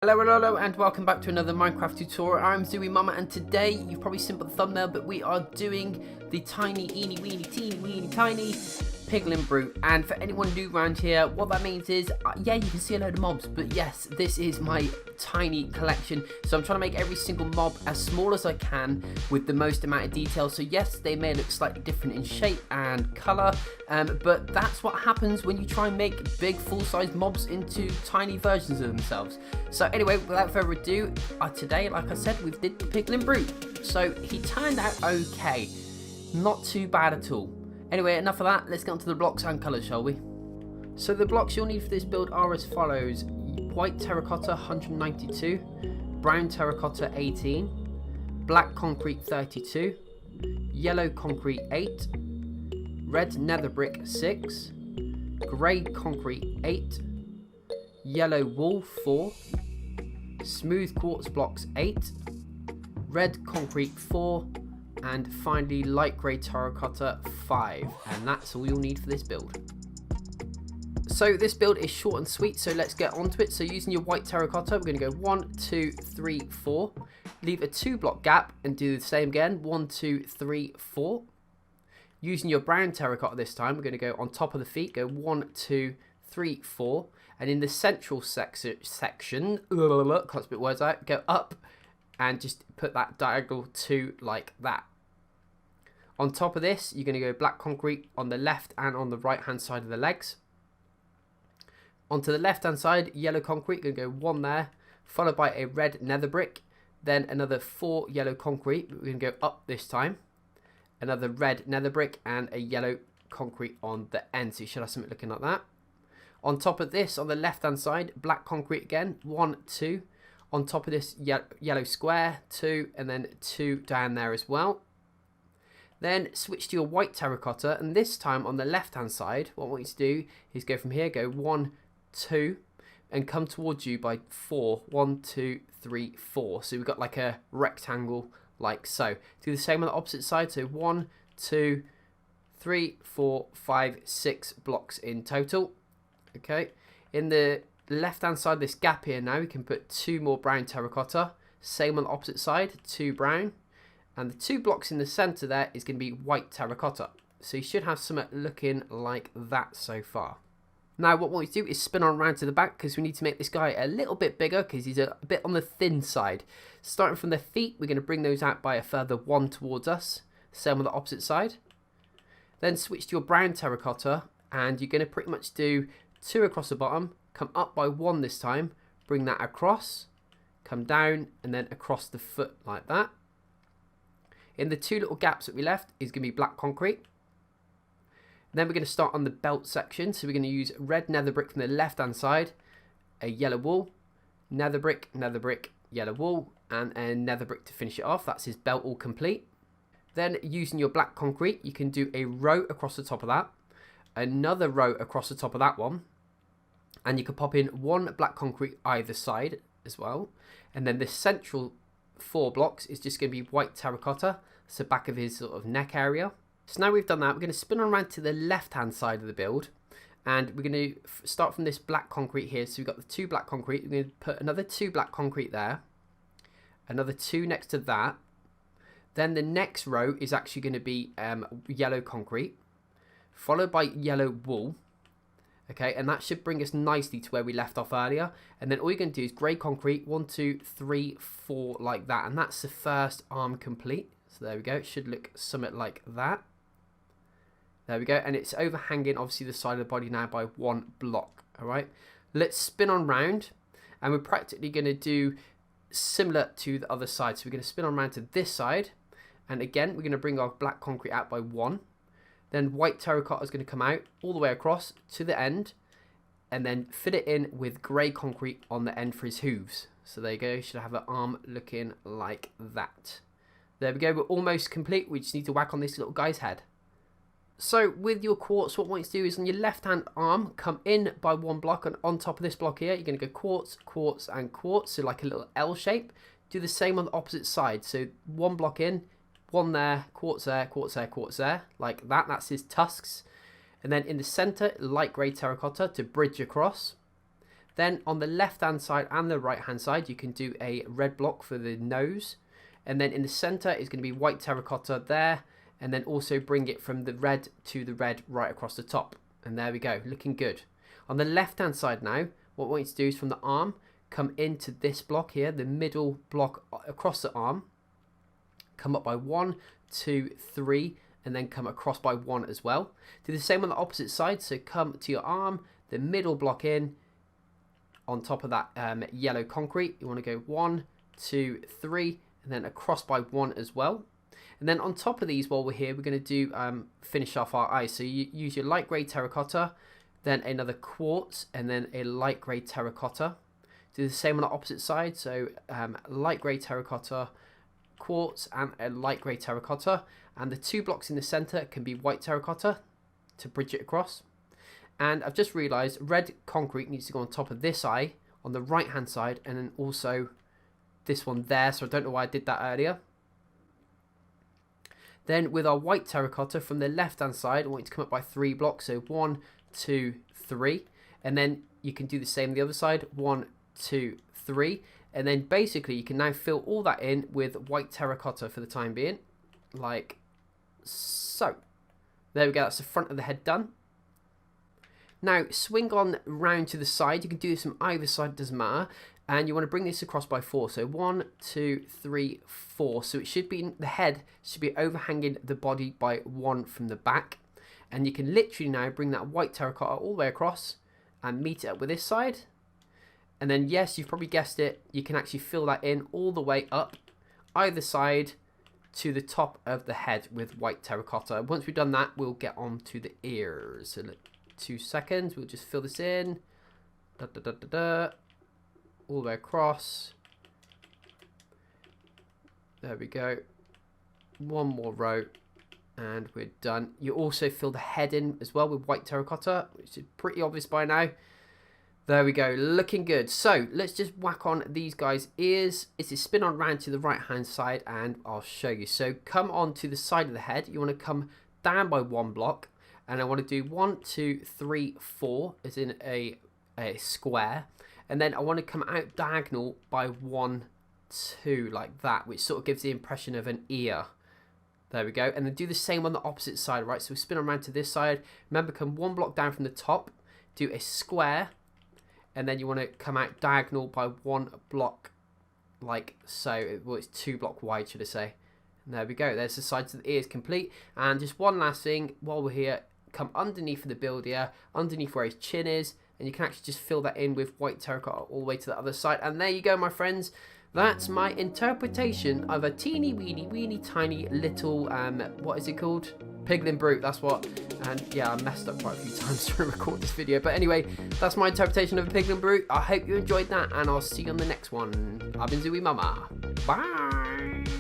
Hello, and welcome back to another Minecraft tutorial. I'm zu-wii-mama, and today, you've probably seen by the thumbnail, but we are doing the tiny, teeny, weeny, tiny Piglin brute. And for anyone new around here, what that means is, yeah, you can see a load of mobs, but yes, this is my tiny collection. So I'm trying to make every single mob as small as I can with the most amount of detail. So yes, they may look slightly different in shape and color, but that's what happens when you try and make big full-size mobs into tiny versions of themselves. So anyway, without further ado, today, like I said, we did the Piglin brute. So he turned out okay, not too bad at all. Anyway, enough of that, let's get onto the blocks and colours, shall we? So the blocks you'll need for this build are as follows: white terracotta 192, brown terracotta 18, black concrete 32, yellow concrete 8, red nether brick 6, grey concrete 8, yellow wool 4, smooth quartz blocks 8, red concrete 4, and finally light grey terracotta 5. And that's all you'll need for this build. So this build is short and sweet, so let's get onto it. So using your white terracotta, we're going to go 1, 2, 3, 4, leave a 2 block gap and do the same again, 1, 2, 3, 4. Using your brown terracotta this time, we're going to go on top of the feet, go 1, 2, 3, 4, and in the central section, can't spit words out, go up and just put that diagonal 2 like that. On top of this, you're going to go black concrete on the left and on the right hand side of the legs. Onto the left hand side, yellow concrete, going to go 1 there, followed by a red nether brick, then another 4 yellow concrete, we're going to go up this time, another red nether brick and a yellow concrete on the end, so you should have something looking like that. On top of this, on the left hand side, black concrete again, 1, 2, on top of this yellow square, 2, and then 2 down there as well. Then switch to your white terracotta, and this time on the left hand side, what I want you to do is go from here, go 1, 2, and come towards you by 4, 1, 2, 3, 4. So we've got like a rectangle like so. Do the same on the opposite side, so 1, 2, 3, 4, 5, 6 blocks in total. Okay, in the left hand side, this gap here now, we can put 2 more brown terracotta, same on the opposite side, 2 brown, and the 2 blocks in the center there is going to be white terracotta. So you should have something looking like that so far. Now what we want to do is spin on around to the back, because we need to make this guy a little bit bigger, because he's a bit on the thin side. Starting from the feet, we're going to bring those out by a further 1 towards us, same on the opposite side. Then switch to your brown terracotta, and you're going to pretty much do 2 across the bottom, come up by 1 this time, bring that across, come down, and then across the foot like that. In the 2 little gaps that we left is going to be black concrete. Then we're going to start on the belt section, so we're going to use red nether brick from the left hand side, a yellow wool, nether brick, yellow wool, and a nether brick to finish it off. That's his belt all complete. Then using your black concrete, you can do a row across the top of that, another row across the top of that one, and you can pop in 1 black concrete either side as well. And then the central 4 blocks is just going to be white terracotta, so back of his sort of neck area. So now we've done that, we're going to spin around to the left hand side of the build, and we're going to start from this black concrete here. So we've got the 2 black concrete, we're going to put another 2 black concrete there, another 2 next to that. Then the next row is actually going to be yellow concrete, followed by yellow wool. Okay, and that should bring us nicely to where we left off earlier. And then all you're going to do is grey concrete, 1, 2, 3, 4, like that. And that's the first arm complete. So there we go. It should look something like that. There we go. And it's overhanging, obviously, the side of the body now by 1 block. All right, let's spin on round. And we're practically going to do similar to the other side. So we're going to spin on round to this side. And again, we're going to bring our black concrete out by 1. Then white terracotta is going to come out all the way across to the end, and then fit it in with grey concrete on the end for his hooves. So there you go, you should have an arm looking like that. There we go, we're almost complete. We just need to whack on this little guy's head. So with your quartz, what I want you to do is on your left hand arm, come in by 1 block, and on top of this block here, you're going to go quartz, quartz, and quartz, so like a little L shape. Do the same on the opposite side, so 1 block in, 1 there, quartz there, quartz there, quartz there, like that. That's his tusks. And then in the center, light grey terracotta to bridge across. Then on the left hand side and the right hand side, you can do a red block for the nose. And then in the center is going to be white terracotta there. And then also bring it from the red to the red right across the top. And there we go, looking good. On the left hand side now, what we want you to do is from the arm, come into this block here, the middle block across the arm. Come up by 1, 2, 3, and then come across by 1 as well. Do the same on the opposite side, so come to your arm, the middle block in, on top of that yellow concrete. You want to go 1, 2, 3, and then across by 1 as well. And then on top of these, while we're here, we're going to do finish off our eyes. So you use your light grey terracotta, then another quartz, and then a light grey terracotta. Do the same on the opposite side, so light grey terracotta, quartz, and a light grey terracotta. And the 2 blocks in the center can be white terracotta to bridge it across. And I've just realized red concrete needs to go on top of this eye on the right hand side, and then also this one there, so I don't know why I did that earlier. Then with our white terracotta from the left hand side, I want you to come up by 3 blocks, so 1, 2, 3, and then you can do the same on the other side, 1, 2, 3, and then basically you can now fill all that in with white terracotta for the time being, like so. There we go, that's the front of the head done. Now swing on round to the side. You can do this from either side, doesn't matter. And you want to bring this across by 4. So 1, 2, 3, 4. So it should be, the head should be overhanging the body by 1 from the back. And you can literally now bring that white terracotta all the way across and meet it up with this side. And then yes, you've probably guessed it, you can actually fill that in all the way up either side to the top of the head with white terracotta. Once we've done that, we'll get on to the ears. So look, 2 seconds, we'll just fill this in. Da, da, da, da, da. All the way across. There we go. One more row and we're done. You also fill the head in as well with white terracotta, which is pretty obvious by now. There we go, looking good. So let's just whack on these guys' ears. It's a spin on round to the right hand side and I'll show you. So come on to the side of the head. You want to come down by 1 block, and I want to do 1, 2, 3, 4 as in a square. And then I want to come out diagonal by 1, 2 like that, which sort of gives the impression of an ear. There we go. And then do the same on the opposite side, right? So we spin around to this side. Remember, come 1 block down from the top, do a square, and then you want to come out diagonal by 1 block like so. Well, it's 2 block wide, should I say. And there we go. There's the sides of the ears complete. And just one last thing while we're here, come underneath the build here, underneath where his chin is, and you can actually just fill that in with white terracotta all the way to the other side. And there you go, my friends. That's my interpretation of a teeny weeny tiny little, what is it called? Piglin brute, that's what. And yeah, I messed up quite a few times to record this video. But anyway, that's my interpretation of a Piglin brute. I hope you enjoyed that, and I'll see you on the next one. I've been zu-wii-mama. Bye.